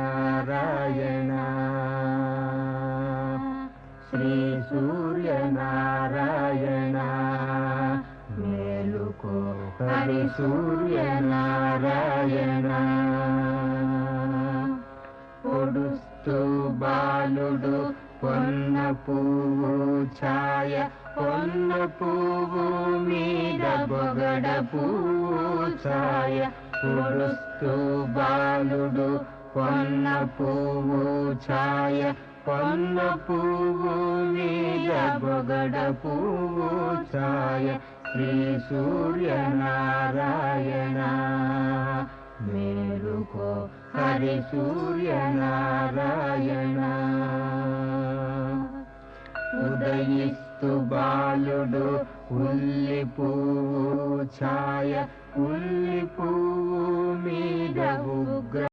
సూర్యనారాయణ శ్రీ సూర్యనారాయణ మేలుకో హరి సూర్యనారాయణ పొడుస్తూ బాలుడు పొన్న పువ్వు ఛాయ పొన్న పువ్వు మీద బొగడ పువ్వు ఛాయ పొడుస్తూ బాలుడు పొన్న పువ్వు ఛాయ పొన్న పువ్వు మీద బొగడ పువ్వు ఛాయ శ్రీ సూర్యనారాయణ మేలుకో హరి సూర్యనారాయణ ఉదయిస్తు బాలుడు ఉల్లి పువ్వు ఛాయ ఉల్లి పువ్వు మీద ఉగ్ర